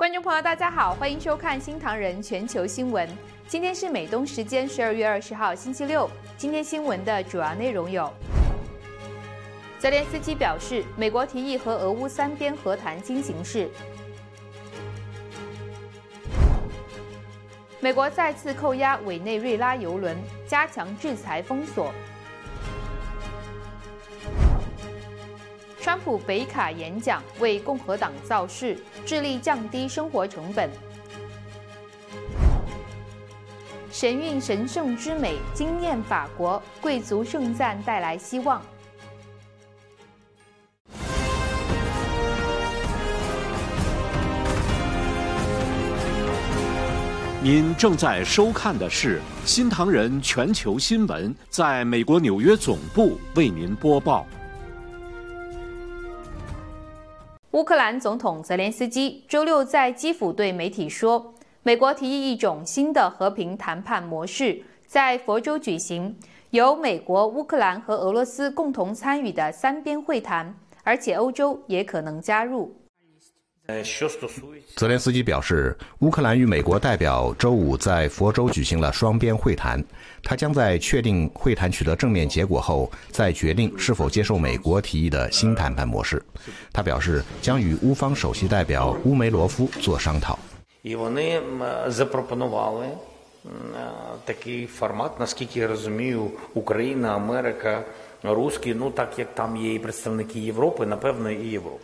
观众朋友，大家好，欢迎收看新唐人全球新闻。今天是美东时间12月20号，星期六。今天新闻的主要内容有：泽连斯基表示，美国提议和俄乌三边和谈新形势；美国再次扣押委内瑞拉油轮，加强制裁封锁；川普北卡演讲为共和党造势，致力降低生活成本；神韵神圣之美惊艳法国，贵族圣赞带来希望。您正在收看的是新唐人全球新闻，在美国纽约总部为您播报。乌克兰总统泽连斯基周六在基辅对媒体说，美国提议一种新的和平谈判模式，在佛州举行，由美国、乌克兰和俄罗斯共同参与的三边会谈，而且欧洲也可能加入。泽连斯基表示，乌克兰与美国代表周五在佛州举行了双边会谈，他将在确定会谈取得正面结果后，再决定是否接受美国提议的新谈判模式。他表示，将与乌方首席代表乌梅罗夫做商讨。Такий формат, наскільки я розумію, Україна, Америка, русські, так як там є і представники Європи, напевно, і Європи.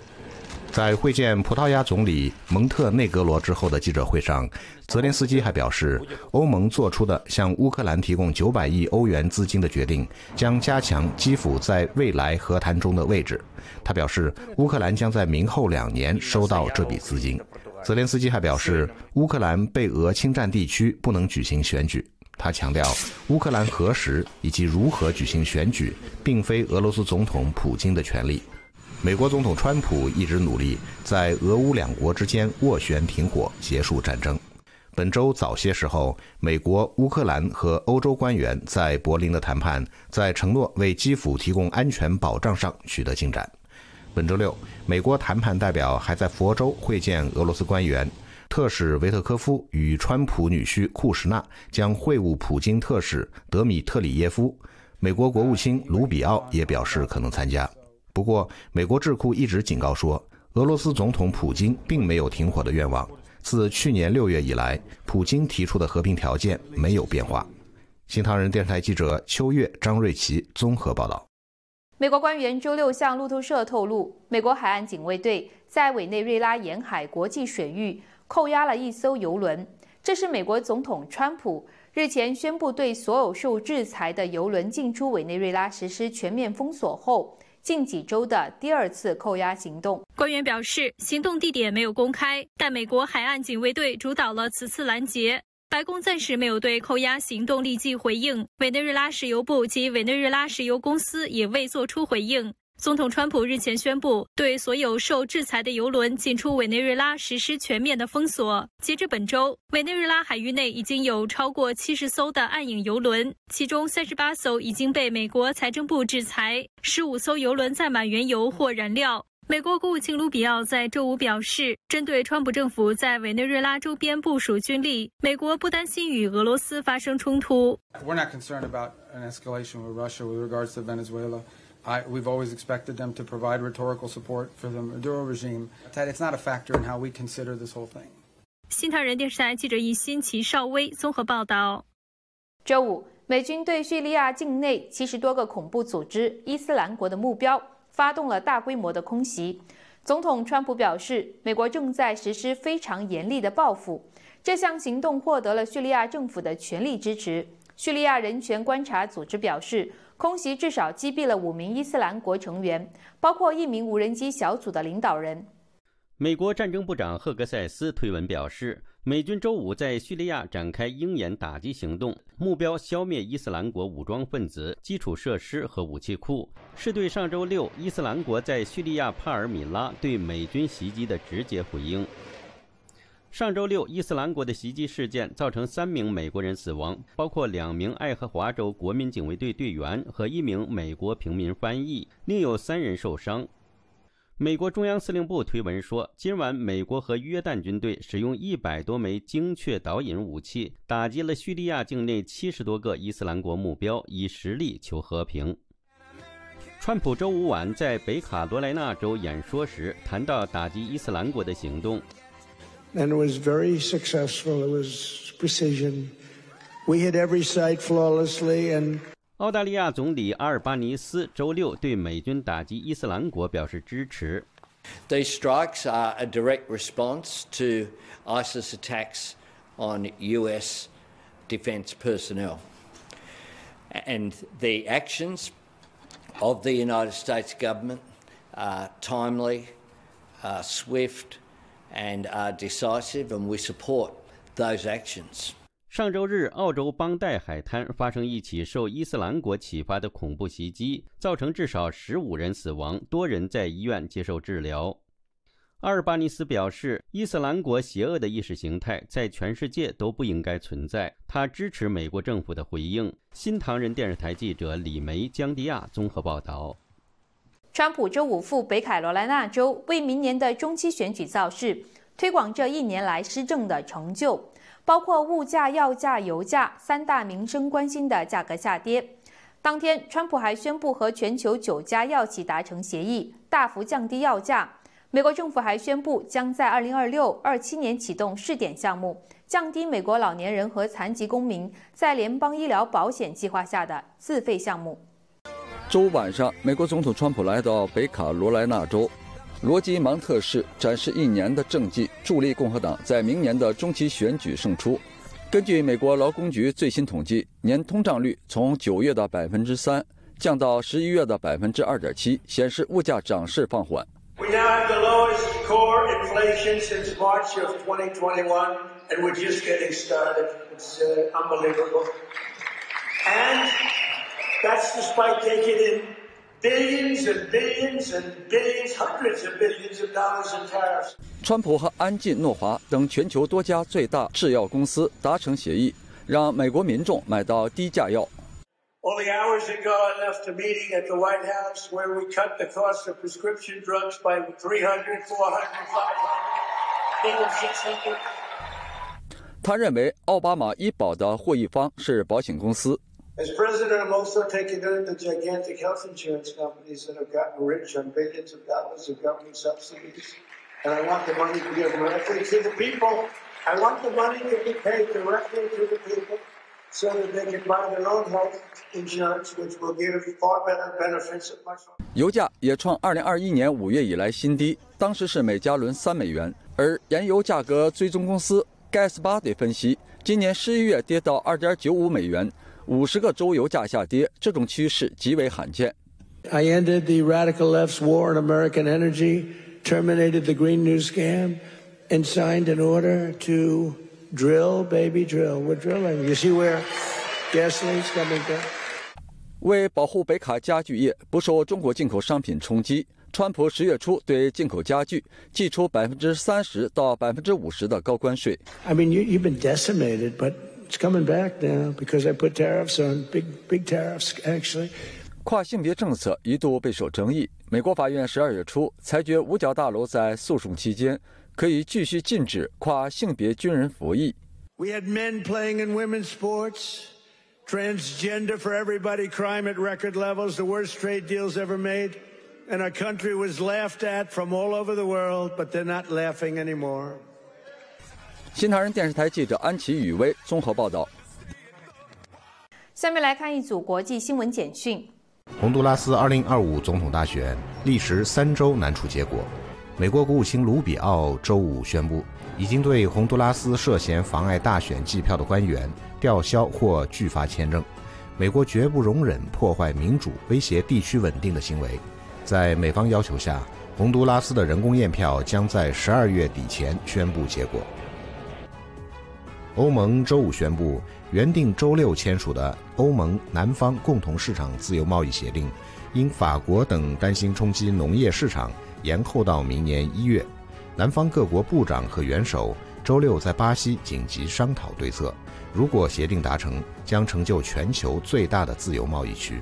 在会见葡萄牙总理蒙特内格罗之后的记者会上，泽连斯基还表示，欧盟做出的向乌克兰提供900亿欧元资金的决定，将加强基辅在未来和谈中的位置。他表示，乌克兰将在明后2年收到这笔资金。泽连斯基还表示，乌克兰被俄侵占地区不能举行选举。他强调，乌克兰何时以及如何举行选举，并非俄罗斯总统普京的权利。美国总统川普一直努力在俄乌两国之间斡旋停火，结束战争。本周早些时候，美国、乌克兰和欧洲官员在柏林的谈判，在承诺为基辅提供安全保障上取得进展。本周六，美国谈判代表还在佛州会见俄罗斯官员，特使维特科夫与川普女婿库什纳将会晤普京特使德米特里耶夫，美国国务卿卢比奥也表示可能参加。不过，美国智库一直警告说，俄罗斯总统普京并没有停火的愿望。自去年6月以来，普京提出的和平条件没有变化。新唐人电视台记者邱越、张瑞琪综合报道。美国官员周六向路透社透露，美国海岸警卫队在委内瑞拉沿海国际水域扣押了一艘油轮，这是美国总统川普日前宣布对所有受制裁的油轮进出委内瑞拉实施全面封锁后，近几周的第2次扣押行动。官员表示，行动地点没有公开，但美国海岸警卫队主导了此次拦截。白宫暂时没有对扣押行动立即回应，委内瑞拉石油部及委内瑞拉石油公司也未作出回应。总统川普日前宣布，对所有受制裁的油轮进出委内瑞拉实施全面的封锁。截至本周，委内瑞拉海域内已经有超过70艘的暗影油轮，其中38艘已经被美国财政部制裁，15艘油轮载满原油或燃料。美国国务卿卢比奥在周五表示，针对川普政府在委内瑞拉周边部署军力，美国不担心与俄罗斯发生冲突。We're not concerned about an escalation with Russia with regards to Venezuela.We've always expected them to provide rhetorical support for the Maduro regime. It's not a factor in how we consider this whole thing. 新唐人电视台记者易欣、齐少威综合报道。周五，美军对叙利亚境内70多个恐怖组织伊斯兰国的目标发动了大规模的空袭。总统川普表示，美国正在实施非常严厉的报复。这项行动获得了叙利亚政府的全力支持。叙利亚人权观察组织表示，空袭至少击毙了5名伊斯兰国成员，包括1名无人机小组的领导人。美国战争部长赫格塞斯推文表示，美军周五在叙利亚展开鹰眼打击行动，目标消灭伊斯兰国武装分子、基础设施和武器库，是对上周六伊斯兰国在叙利亚帕尔米拉对美军袭击的直接回应。上周六，伊斯兰国的袭击事件造成3名美国人死亡，包括2名爱荷华州国民警卫队队员和1名美国平民翻译，另有3人受伤。美国中央司令部推文说，今晚美国和约旦军队使用100多枚精确导引武器，打击了叙利亚境内70多个伊斯兰国目标，以实力求和平。川普周五晚在北卡罗来纳州演说时谈到打击伊斯兰国的行动。And it was very successful. It was precision. We hit every site flawlessly and澳大利亚总理阿尔巴尼斯周六对美军打击伊斯兰国表示支持。These strikes are a direct response to ISIS attacks on US defense personnel. And the actions of the United States government are timely, swift, and are decisive, and we support those actions. 上周日，澳洲邦代海滩发生一起受伊斯兰国启发的恐怖袭击，造成至少15人死亡，多人在医院接受治疗。阿尔巴尼斯表示，伊斯兰国邪恶的意识形态在全世界都不应该存在。他支持美国政府的回应。新唐人电视台记者李梅、江迪亚综合报道。川普周五赴北卡罗来纳州，为明年的中期选举造势，推广这1年来施政的成就，包括物价、药价、油价3大民生关心的价格下跌。当天，川普还宣布和全球9家药企达成协议，大幅降低药价。美国政府还宣布将在2026-27年启动试点项目，降低美国老年人和残疾公民在联邦医疗保险计划下的自费项目。周五晚上，美国总统川普来到北卡罗来纳州罗基芒特市，展示1年的政绩，助力共和党在明年的中期选举胜出。根据美国劳工局最新统计，年通胀率从9月的3%降到11月的2.7%，显示物价涨势放缓。We now have the lowest core inflation since March of 2021, and we're just getting started. It's unbelievable. And that's despite taking in billions and billions and billions, hundreds of billions of dollars in tariffs. 川普和安进诺华等全球多家最大制药公司达成协议，让美国民众买到低价药。Only hours ago, I left a meeting at the White House where we cut the cost of prescription drugs by 300, 400, 500, even 600. 他认为奥巴马医保的获益方是保险公司。As president, I'm also taking on the gigantic health insurance companies that have gotten rich on billions of dollars of government subsidies. And I want the money to go directly to the people. I want the money to be paid directly to the people so that they can buy their own health insurance, which will give far better benefits at much. 油价也创2021年5月以来新低，当时是每加仑3美元。而原油价格追踪公司 GasBuddy 分析，今年11月跌到2.95美元，50个州油价下跌，这种趋势极为罕见。I ended the radical left's war on American energy, terminated the Green New Scam, and signed an order to drill, baby, drill. We're drilling. You see where gasoline's coming from? 为保护北卡家具业不受中国进口商品冲击，川普10月初对进口家具寄出30%到50%的高关税。I mean, you've been decimated, but it's coming back now because I put tariffs on, big tariffs, actually. 跨性别政策一度备受争议，美国法院12月初裁决五角大楼在诉讼期间可以继续禁止跨性别军人服役。We had men playing in women's sports, transgender for everybody, crime at record levels, the worst trade deals ever made, and our country was laughed at from all over the world, but they're not laughing anymore. 新唐人电视台记者安琪、雨薇综合报道。下面来看一组国际新闻简讯。洪都拉斯2025总统大选历时3周难出结果。美国国务卿卢比奥周五宣布，已经对洪都拉斯涉嫌妨碍大选计票的官员吊销或拒发签证。美国绝不容忍破坏民主、威胁地区稳定的行为。在美方要求下，洪都拉斯的人工验票将在12月底前宣布结果。欧盟周五宣布，原定周6签署的欧盟南方共同市场自由贸易协定，因法国等担心冲击农业市场，延后到明年1月。南方各国部长和元首周6在巴西紧急商讨对策，如果协定达成，将成就全球最大的自由贸易区。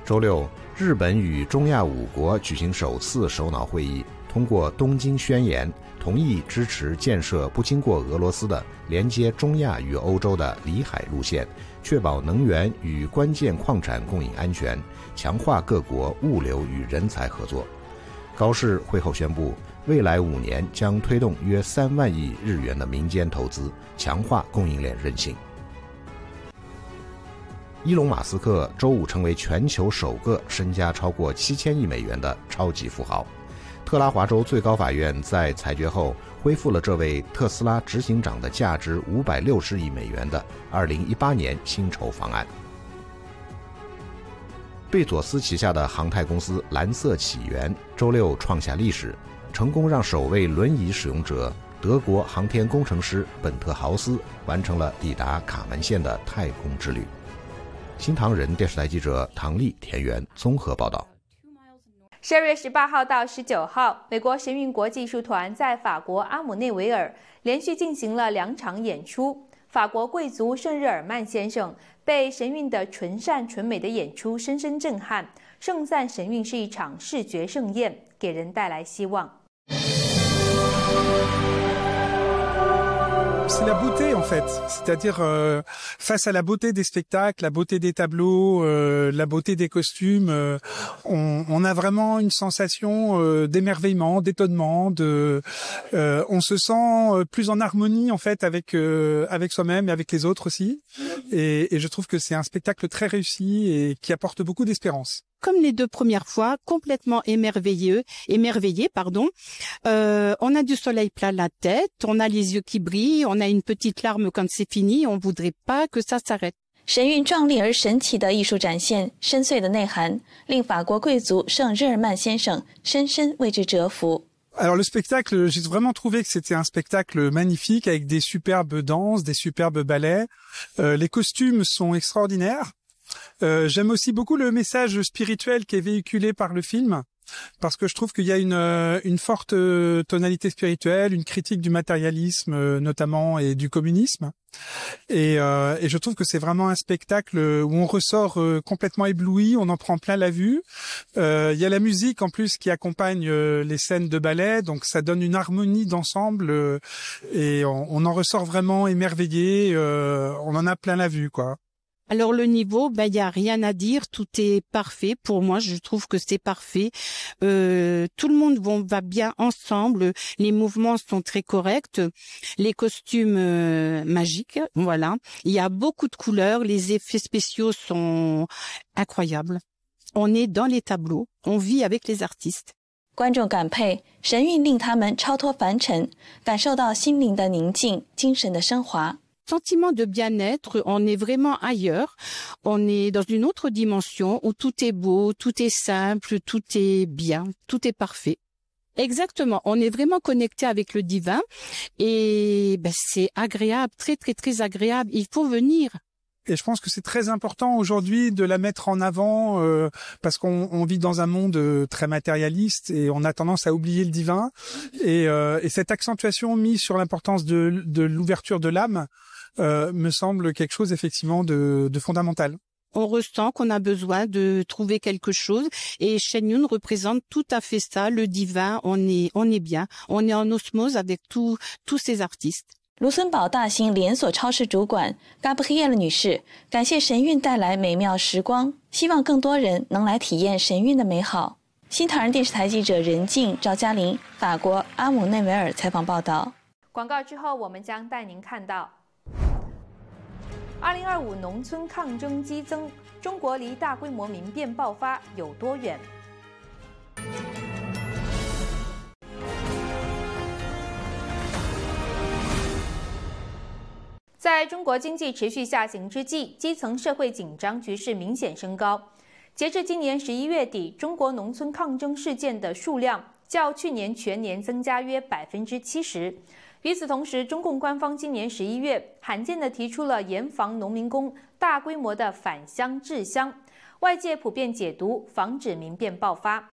周六，日本与中亚5国举行首次首脑会议，通过东京宣言，同意支持建设不经过俄罗斯的连接中亚与欧洲的里海路线，确保能源与关键矿产供应安全，强化各国物流与人才合作。高市会后宣布，未来5年将推动约3万亿日元的民间投资，强化供应链韧性。伊隆马斯克周五成为全球首个身家超过7000亿美元的超级富豪。特拉华州最高法院在裁决后恢复了这位特斯拉执行长的价值560亿美元的2018年薪酬方案。贝佐斯旗下的航太公司蓝色起源周六创下历史，成功让首位轮椅使用者德国航天工程师本特豪斯完成了抵达卡门线的太空之旅。新唐人电视台记者唐丽、田园综合报道。12月18号到19号，美国神韵国际艺术团在法国阿姆内维尔连续进行了2场演出。法国贵族圣日耳曼先生被神韵的纯善纯美的演出深深震撼，盛赞神韵是一场视觉盛宴，给人带来希望。C'est la beauté en fait, c'est-à-dire face à la beauté des spectacles, la beauté des tableaux, la beauté des costumes, on a vraiment une sensation d'émerveillement, d'étonnement, on se sent plus en harmonie en fait avec soi-même et avec les autres aussi, et je trouve que c'est un spectacle très réussi et qui apporte beaucoup d'espérance. Comme les 2 premières fois, complètement émerveillés, on a du soleil plein la tête, on a les yeux qui brillent, on a une petite larme quand c'est fini, on voudrait pas que ça s'arrête. 神韵壮丽而神奇的艺术展现，深邃的内涵，令法国贵族圣日耳曼先生深深为之折服。Alors le spectacle, j'ai vraiment trouvé que c'était un spectacle magnifique avec des superbes danses, des superbes ballets. Les costumes sont extraordinaires. J'aime aussi beaucoup le message spirituel qui est véhiculé par le film, parce que je trouve qu'il y a une forte tonalité spirituelle, une critique du matérialisme notamment et du communisme. Et je trouve que c'est vraiment un spectacle où on ressort complètement ébloui, on en prend plein la vue. Il y a la musique en plus qui accompagne les scènes de ballet, donc ça donne une harmonie d'ensemble et on en ressort vraiment émerveillé, on en a plein la vue, quoi. Alors le niveau, il y a rien à dire, tout est parfait. Pour moi, je trouve que c'est parfait. Tout le monde va bien ensemble, les mouvements sont très corrects, les costumes magiques, voilà. Il y a beaucoup de couleurs, les effets spéciaux sont incroyables. On est dans les tableaux, on vit avec les artistes. 观众感佩，神韵令他们超脱凡尘，感受到心灵的宁静，精神的升华。Sentiment de bien-être, on est vraiment ailleurs, on est dans une autre dimension où tout est beau, tout est simple, tout est bien, tout est parfait. Exactement, on est vraiment connecté avec le divin et c'est agréable, très très très agréable, il faut venir. Et je pense que c'est très important aujourd'hui de la mettre en avant parce qu'on vit dans un monde très matérialiste et on a tendance à oublier le divin. Et cette accentuation mise sur l'importance de l'ouverture de l'âme me semble quelque chose effectivement de fondamental. On ressent qu'on a besoin de trouver quelque chose et Shen Yun représente tout à fait ça, le divin, on est bien, on est en osmose avec tous ces artistes. 卢森堡大型连锁超市主管 Gabrielle 女士感谢神韵带来美妙时光，希望更多人能来体验神韵的美好。新唐人电视台记者任静、赵嘉玲，法国阿姆内维尔采访报道。广告之后，我们将带您看到2025农村抗争激增，中国离大规模民变爆发有多远？在中国经济持续下行之际，基层社会紧张局势明显升高。截至今年11月底，中国农村抗争事件的数量较去年全年增加约70%。与此同时，中共官方今年11月罕见地提出了严防农民工大规模的返乡治乡，外界普遍解读防止民变爆发。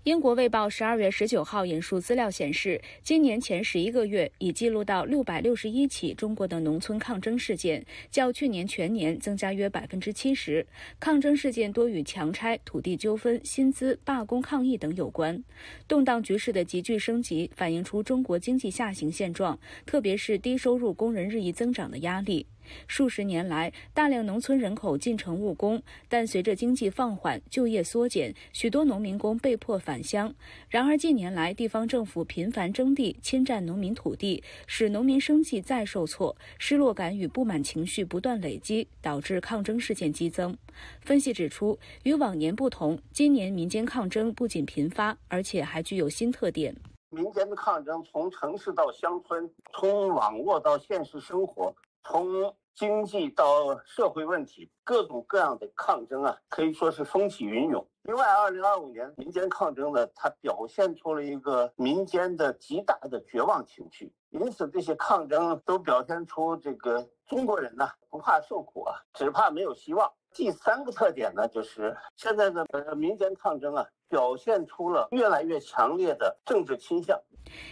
英国卫报12月19号引述资料显示，今年前11个月已记录到661起中国的农村抗争事件，较去年全年增加约70%。抗争事件多与强拆、土地纠纷、薪资、罢工抗议等有关。动荡局势的急剧升级，反映出中国经济下行现状，特别是低收入工人日益增长的压力。数十年来，大量农村人口进城务工，但随着经济放缓、就业缩减，许多农民工被迫返乡。然而，近年来地方政府频繁征地、侵占农民土地，使农民生计再受挫，失落感与不满情绪不断累积，导致抗争事件激增。分析指出，与往年不同，今年民间抗争不仅频发，而且还具有新特点。民间的抗争从城市到乡村，从网络到现实生活，从经济到社会问题，各种各样的抗争啊，可以说是风起云涌。另外，2025年民间抗争呢，它表现出了一个民间的极大的绝望情绪，因此这些抗争都表现出这个中国人呢不怕受苦啊，只怕没有希望。第三个特点呢，就是现在的民间抗争啊，表现出了越来越强烈的政治倾向。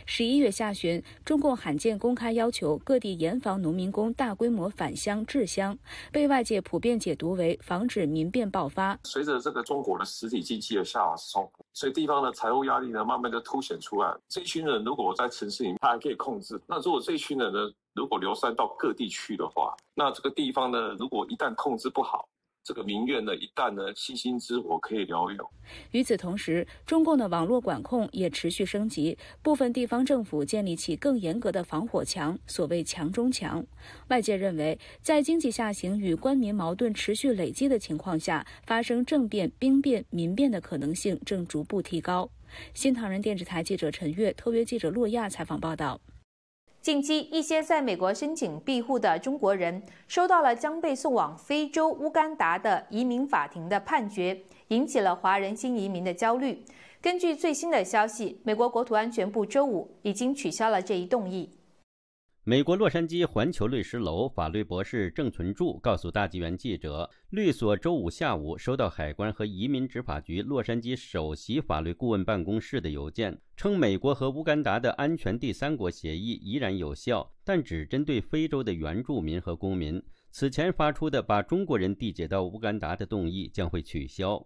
11月下旬，中共罕见公开要求各地严防农民工大规模返乡治乡，被外界普遍解读为防止民变爆发。随着这个中国的实体经济的下滑冲突，所以地方的财务压力呢，慢慢就凸显出来。这群人如果在城市里面，他还可以控制；那如果这群人呢，如果流散到各地去的话，那这个地方呢，如果一旦控制不好，这个民怨呢，一旦呢星星之火可以燎原。与此同时，中共的网络管控也持续升级，部分地方政府建立起更严格的防火墙，所谓强中强。外界认为，在经济下行与官民矛盾持续累积的情况下，发生政变、兵变、民变的可能性正逐步提高。新唐人电视台记者陈悦、特约记者洛亚采访报道。近期，一些在美国申请庇护的中国人收到了将被送往非洲乌干达的移民法庭的判决，引起了华人新移民的焦虑。根据最新的消息，美国国土安全部周五已经取消了这一动议。美国洛杉矶环球律师楼法律博士郑存柱告诉大纪元记者，律所周五下午收到海关和移民执法局洛杉矶首席法律顾问办公室的邮件，称美国和乌干达的安全第三国协议依然有效，但只针对非洲的原住民和公民。此前发出的把中国人递解到乌干达的动议将会取消。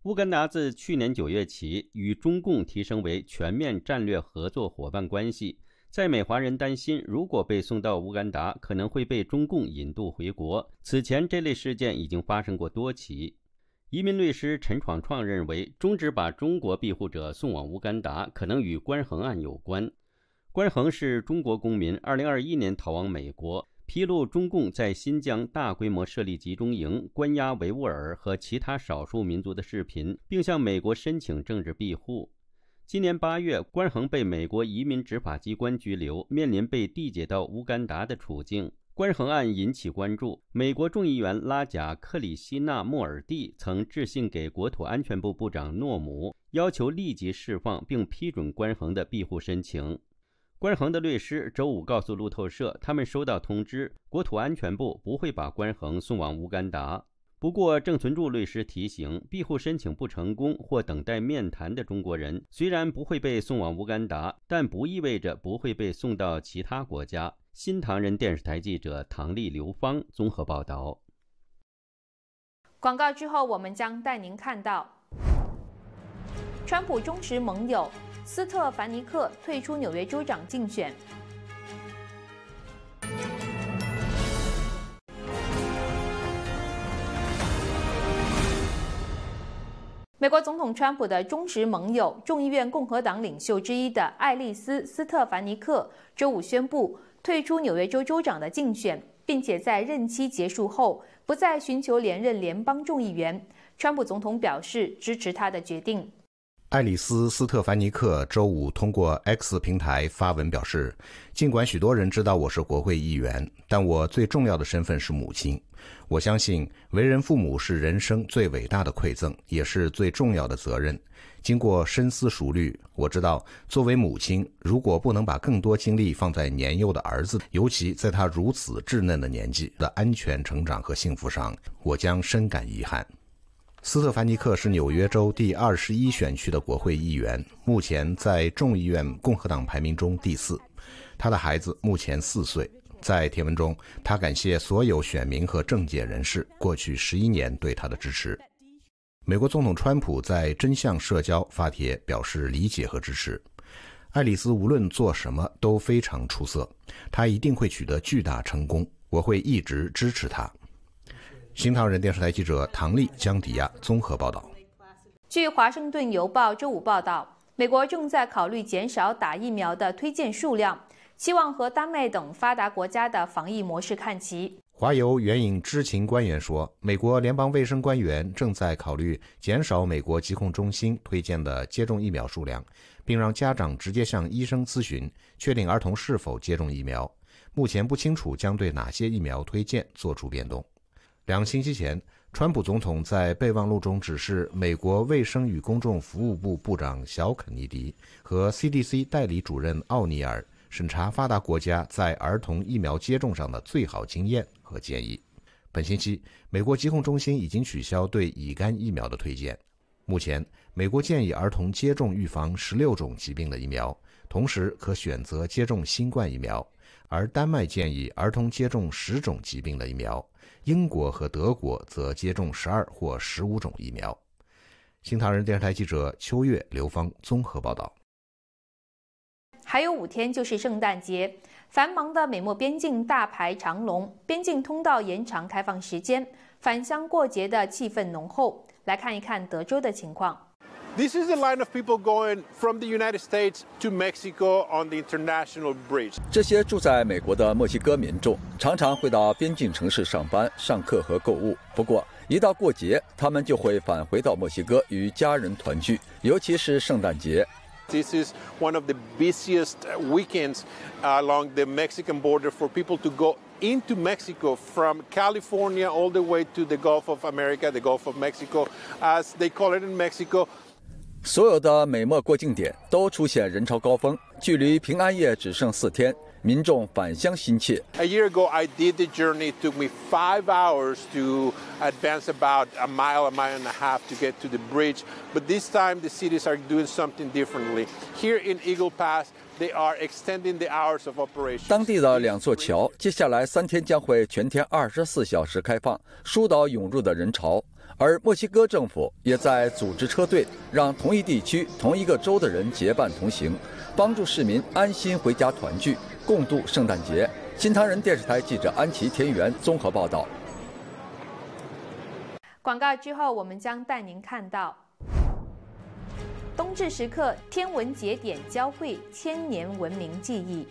乌干达自去年9月起与中共提升为全面战略合作伙伴关系。在美华人担心，如果被送到乌干达，可能会被中共引渡回国。此前这类事件已经发生过多起。移民律师陈闯创认为，终止把中国庇护者送往乌干达，可能与关恒案有关。关恒是中国公民，2021年逃往美国，披露中共在新疆大规模设立集中营，关押维吾尔和其他少数民族的视频，并向美国申请政治庇护。今年8月，关恒被美国移民执法机关拘留，面临被递解到乌干达的处境。关恒案引起关注，美国众议员拉贾克里希纳莫尔蒂曾致信给国土安全部部长诺姆，要求立即释放并批准关恒的庇护申请。关恒的律师周五告诉路透社，他们收到通知，国土安全部不会把关恒送往乌干达。不过，郑存柱律师提醒，庇护申请不成功或等待面谈的中国人，虽然不会被送往乌干达，但不意味着不会被送到其他国家。新唐人电视台记者唐丽、刘芳综合报道。广告之后，我们将带您看到，川普忠实盟友斯特凡尼克退出纽约州长竞选。美国总统川普的忠实盟友、众议院共和党领袖之一的爱丽丝·斯特凡尼克周五宣布退出纽约州州长的竞选，并且在任期结束后不再寻求连任联邦众议员。川普总统表示支持他的决定。爱丽丝·斯特凡尼克周五通过 X 平台发文表示，尽管许多人知道我是国会议员，但我最重要的身份是母亲。我相信为人父母是人生最伟大的馈赠，也是最重要的责任。经过深思熟虑，我知道作为母亲，如果不能把更多精力放在年幼的儿子，尤其在他如此稚嫩的年纪的安全成长和幸福上，我将深感遗憾。斯特凡尼克是纽约州第21选区的国会议员，目前在众议院共和党排名中第4。他的孩子目前4岁。在帖文中，他感谢所有选民和政界人士过去11年对他的支持。美国总统川普在真相社交发帖表示理解和支持。爱丽丝无论做什么都非常出色，她一定会取得巨大成功，我会一直支持她。新唐人电视台记者唐丽、江迪亚综合报道。据《华盛顿邮报》周五报道，美国正在考虑减少打疫苗的推荐数量，期望和丹麦等发达国家的防疫模式看齐。华邮援引知情官员说，美国联邦卫生官员正在考虑减少美国疾控中心推荐的接种疫苗数量，并让家长直接向医生咨询，确定儿童是否接种疫苗。目前不清楚将对哪些疫苗推荐做出变动。2星期前，川普总统在备忘录中指示美国卫生与公众服务部部长小肯尼迪和 CDC 代理主任奥尼尔审查发达国家在儿童疫苗接种上的最好经验和建议。本星期，美国疾控中心已经取消对乙肝疫苗的推荐。目前，美国建议儿童接种预防16种疾病的疫苗，同时可选择接种新冠疫苗，而丹麦建议儿童接种10种疾病的疫苗，英国和德国则接种12或15种疫苗。新唐人电视台记者邱月、刘芳综合报道。还有5天就是圣诞节，繁忙的美墨边境大排长龙，边境通道延长开放时间，返乡过节的气氛浓厚。来看一看德州的情况。This is the line of people going from the United States to Mexico on the international bridge. 这些住在美国的墨西哥民众常常会到边境城市上班、上课和购物。不过，一到过节，他们就会返回到墨西哥与家人团聚，尤其是圣诞节。This is one of the busiest weekends along the Mexican border for people to go into Mexico from California all the way to the Gulf of America, the Gulf of Mexico, as they call it in Mexico. 所有的美墨过境点都出现人潮高峰，距离平安夜只剩4天，民众返乡心切。A year ago, I did the journey. It took me 5 hours to advance about a mile and a half to get to the bridge. But this time, the cities are doing something differently. Here in Eagle Pass, they are extending the hours of operation. 当地的2座桥，接下来3天将会全天24小时开放，疏导涌入的人潮。而墨西哥政府也在组织车队，让同一地区、同一个州的人结伴同行，帮助市民安心回家团聚，共度圣诞节。新唐人电视台记者安琪、田园综合报道。广告之后，我们将带您看到冬至时刻，天文节点交汇，1000年文明记忆。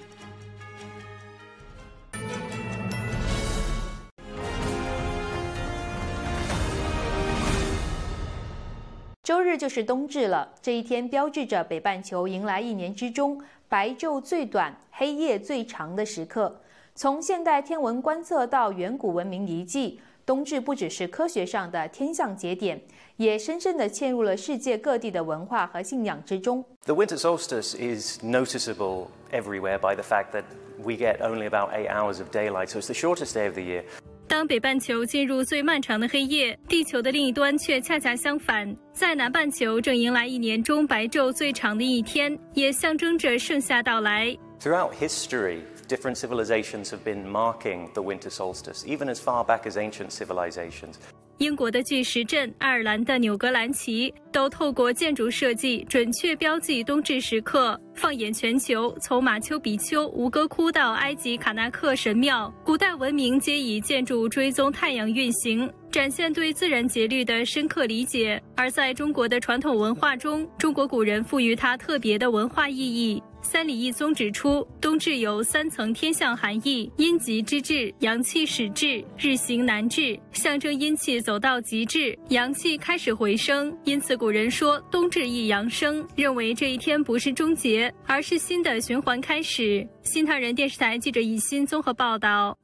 周日就是冬至了，这一天标志着北半球迎来1年之中白昼最短、黑夜最长的时刻。从现代天文观测到远古文明遗迹，冬至不只是科学上的天象节点，也深深地嵌入了世界各地的文化和信仰之中。The winter solstice is noticeable everywhere by the fact that we get only about 8 hours of daylight, so it's the shortest day of the year. 当北半球进入最漫长的黑夜，地球的另一端却恰恰相反，在南半球正迎来1年中白昼最长的一天，也象征着盛夏到来。Throughout history, different civilizations have been marking the winter solstice, even as far back as ancient civilizations. 英国的巨石阵、爱尔兰的纽格兰旗都透过建筑设计准确标记冬至时刻。放眼全球，从马丘比丘、吴哥窟到埃及卡纳克神庙，古代文明皆以建筑追踪太阳运行，展现对自然节律的深刻理解。而在中国的传统文化中，中国古人赋予它特别的文化意义。三理一宗指出，冬至有3层天象含义：阴极之至、阳气始至、日行南至，象征阴气走到极致，阳气开始回升。因此古人说冬至一阳生，认为这一天不是终结，而是新的循环开始。新唐人电视台记者以欣综合报道。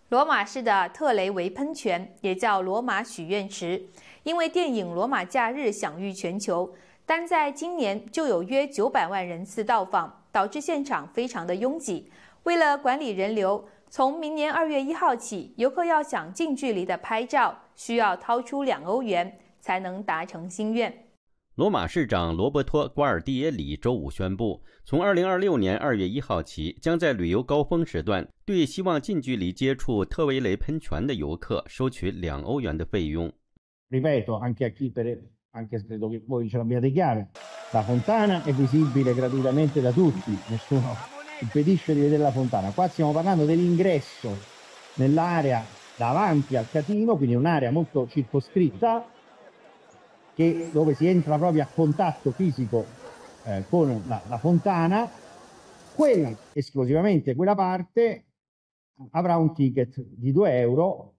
罗马市的特雷维喷泉也叫罗马许愿池，因为电影《罗马假日》享誉全球，单在今年就有约900万人次到访，导致现场非常的拥挤。为了管理人流，从明年2月1号起，游客要想近距离的拍照，需要掏出2欧元，才能达成心愿。罗马市长罗伯托·瓜尔蒂耶里周五宣布，从2026年2月1号起，将在旅游高峰时段对希望近距离接触特维雷喷泉的游客收取2欧元的费用。Ripeto, anche credo che voi ce l'abbiate chiaro, la fontana è visibile gratuitamente da tutti, nessuno impedisce di vedere la fontana. Qua stiamo parlando dell'ingresso nell'area davanti al Catino, quindi un'area molto circoscritta, dove si entra proprio a contatto fisico con la fontana. Esclusivamente quella parte avrà un ticket di 2 euro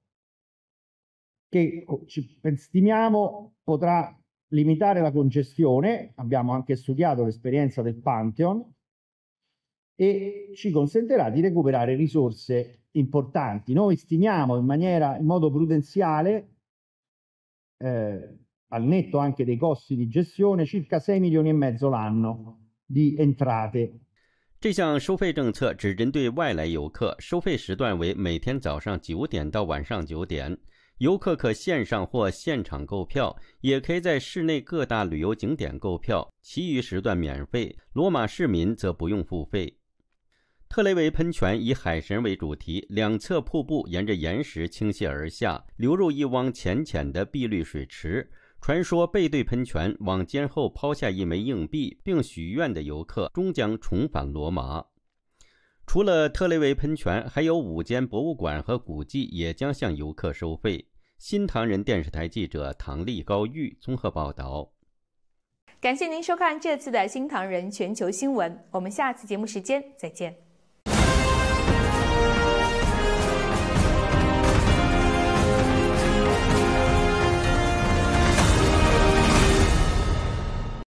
che stimiamo potrà limitare la congestione. Abbiamo anche studiato l'esperienza del Pantheon e ci consentirà di recuperare risorse importanti. Noi stimiamo in modo prudenziale, al netto anche dei costi di gestione, circa 6,5 milioni l'anno di entrate。这项收费政策只针对外来游客，收费时段为每天早上9点到晚上9点。游客可线上或现场购票，也可以在市内各大旅游景点购票，其余时段免费，罗马市民则不用付费。特雷维喷泉以海神为主题，两侧瀑布沿着岩石倾泻而下，流入一汪浅浅的碧绿水池。传说背对喷泉往肩后抛下1枚硬币并许愿的游客终将重返罗马。除了特雷维喷泉，还有5间博物馆和古迹也将向游客收费。新唐人电视台记者唐丽、高玉综合报道。感谢您收看这次的新唐人全球新闻，我们下次节目时间再见。